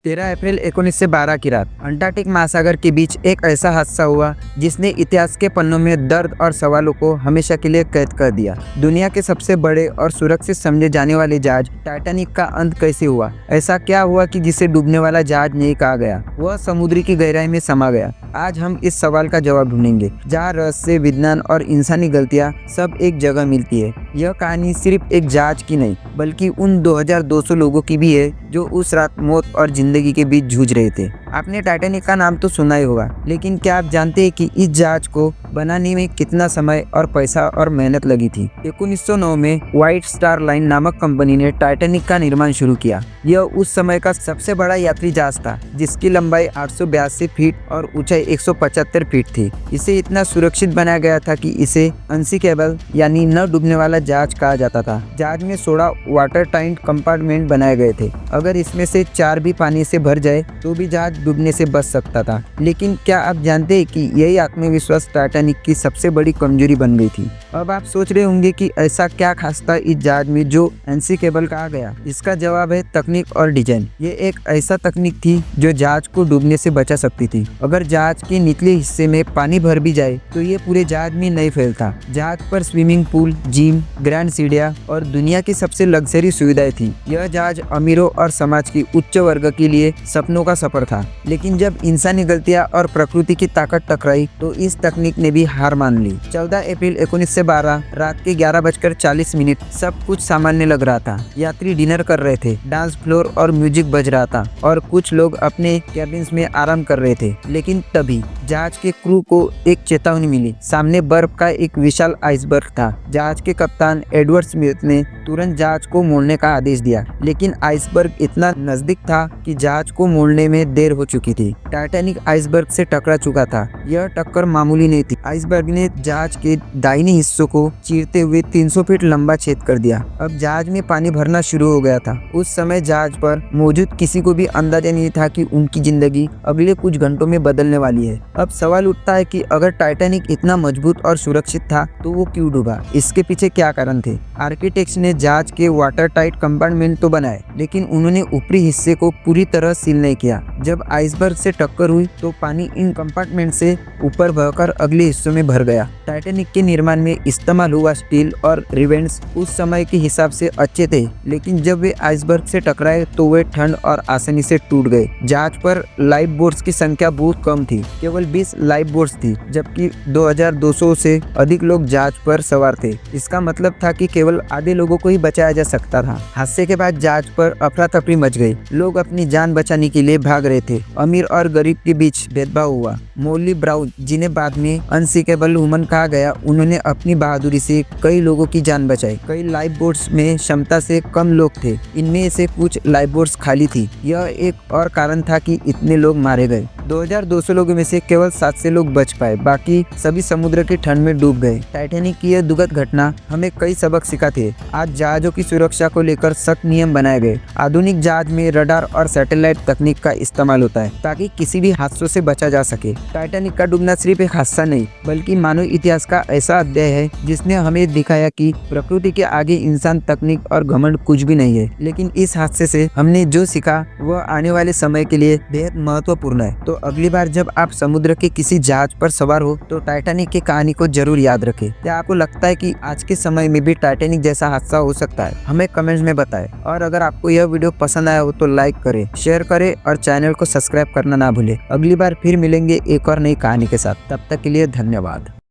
13 अप्रैल 1912 की रात अंटार्कटिक महासागर के बीच एक ऐसा हादसा हुआ जिसने इतिहास के पन्नों में दर्द और सवालों को हमेशा के लिए कैद कर दिया। दुनिया के सबसे बड़े और सुरक्षित समझे जाने वाले जहाज टाइटैनिक का अंत कैसे हुआ? ऐसा क्या हुआ कि जिसे डूबने वाला जहाज नहीं कहा गया, वह समुद्र की गहराई में समा गया? आज हम इस सवाल का जवाब ढूंढेंगे, जहाँ रहस्य, विज्ञान और इंसानी गलतियाँ सब एक जगह मिलती है। यह कहानी सिर्फ एक जहाज की नहीं, बल्कि उन 2200 लोगों की भी है जो उस रात मौत और जिंदगी के बीच जूझ रहे थे। आपने टाइटैनिक का नाम तो सुना ही होगा, लेकिन क्या आप जानते हैं कि इस जहाज को बनाने में कितना समय और पैसा और मेहनत लगी थी? 1909 में व्हाइट स्टार लाइन नामक कंपनी ने टाइटैनिक का निर्माण शुरू किया। यह उस समय का सबसे बड़ा यात्री जहाज था, जिसकी लंबाई 882 फीट और ऊंचाई 175 फीट थी। इसे इतना सुरक्षित बनाया गया था कि इसे अनसिंकेबल यानी न डूबने वाला जहाज कहा जाता था। जहाज में 16 वाटर टाइट कंपार्टमेंट बनाए गए थे। अगर इसमें से 4 भी पानी से भर जाए तो भी जहाज डूबने से बच सकता था। लेकिन क्या आप जानते हैं कि यही आत्मविश्वास टाइटैनिक की सबसे बड़ी कमजोरी बन गई थी? अब आप सोच रहे होंगे कि ऐसा क्या खास था इस जहाज में जो अनसिंकेबल कहा गया। इसका जवाब है तकनीक और डिजाइन। ये एक ऐसा तकनीक थी जो जहाज को डूबने से बचा सकती थी। अगर जहाज के निचले हिस्से में पानी भर भी जाए तो ये पूरे जहाज में नहीं फैलता। जहाज पर स्विमिंग पूल, जिम, ग्रैंड सीढ़ियां और दुनिया की सबसे लग्जरी सुविधाएं थी। यह जहाज अमीरों और समाज की उच्च वर्ग के लिए सपनों का सफर था। लेकिन जब इंसानी गलतियां और प्रकृति की ताकत टकराई तो इस तकनीक ने भी हार मान ली। 14 अप्रैल 1912 रात के 11:40 सब कुछ सामान्य लग रहा था। यात्री डिनर कर रहे थे, डांस फ्लोर और म्यूजिक बज रहा था और कुछ लोग अपने कैबिन्स में आराम कर रहे थे। लेकिन तभी जहाज के क्रू को एक चेतावनी मिली। सामने बर्फ का एक विशाल आइसबर्ग था। जहाज के कप्तान एडवर्ड स्मिथ ने तुरंत जहाज को मोड़ने का आदेश दिया, लेकिन आइसबर्ग इतना नजदीक था कि जहाज को मोड़ने में देर हो चुकी थी। टाइटैनिक आइसबर्ग से टकरा चुका था। यह टक्कर मामूली नहीं थी। आइसबर्ग ने जहाज के दाहिने हिस्सों को चीरते हुए 300 फीट लंबा छेद कर दिया। अब जहाज में पानी भरना शुरू हो गया था। उस समय जहाज पर मौजूद किसी को भी अंदाजा नहीं था कि उनकी जिंदगी अगले कुछ घंटों में बदलने वाली है। अब सवाल उठता है कि अगर टाइटैनिक इतना मजबूत और सुरक्षित था तो वो क्यों डूबा? इसके पीछे क्या कारण थे? आर्किटेक्ट्स ने जहाज के वाटर टाइट कंपार्टमेंट तो बनाए, लेकिन उन्होंने ऊपरी हिस्से को पूरी तरह सील नहीं किया। जब आइसबर्ग से टक्कर हुई तो पानी इन कंपार्टमेंट से ऊपर बहकर अगले हिस्सों में भर गया। टाइटैनिक के निर्माण में इस्तेमाल हुआ स्टील और रिवेंट्स उस समय के हिसाब से अच्छे थे, लेकिन जब वे आइसबर्ग से टकराए तो वे ठंड और आसानी से टूट गए। जहाज पर लाइफ बोट्स की संख्या बहुत कम थी, केवल 20 लाइफ बोट्स थी, जबकि 2200 से अधिक लोग जहाज पर सवार थे। इसका मतलब था कि केवल आधे लोगों को ही बचाया जा सकता था। हादसे के बाद जहाज पर अफरा तफरी मच गई। लोग अपनी जान बचाने के लिए भाग रहे थे। अमीर और गरीब के बीच भेदभाव हुआ। मॉली ब्राउन, जिन्हें बाद में अनसिंकेबल वुमन कहा गया, उन्होंने अपनी बहादुरी से कई लोगों की जान बचाई। कई लाइफ बोट्स में क्षमता से कम लोग थे। इनमें से कुछ लाइफ बोट्स खाली थी। यह एक और कारण था कि इतने लोग मारे गए। 2200 लोगों में से केवल 700 लोग बच पाए, बाकी सभी समुद्र की ठंड में डूब गए। टाइटैनिक की यह दुखद घटना हमें कई सबक सिखाती है। आज जहाजों की सुरक्षा को लेकर सख्त नियम बनाए गए। आधुनिक जहाज में रडार और सैटेलाइट तकनीक का इस्तेमाल होता है ताकि किसी भी हादसों से बचा जा सके। टाइटैनिक का डूबना सिर्फ एक हादसा नहीं, बल्कि मानव इतिहास का ऐसा अध्याय है जिसने हमें दिखाया कि प्रकृति के आगे इंसान, तकनीक और घमंड कुछ भी नहीं है। लेकिन इस हादसे से हमने जो सीखा वह आने वाले समय के लिए बेहद महत्वपूर्ण है। तो अगली बार जब आप समुद्र के किसी जहाज पर सवार हो तो टाइटैनिक की कहानी को जरूर याद रखें। क्या आपको लगता है कि आज के समय में भी टाइटैनिक जैसा हादसा हो सकता है? हमें कमेंट्स में बताएं। और अगर आपको यह वीडियो पसंद आया हो तो लाइक करें, शेयर करें और चैनल को सब्सक्राइब करना ना भूलें। अगली बार फिर मिलेंगे एक और नई कहानी के साथ। तब तक के लिए धन्यवाद।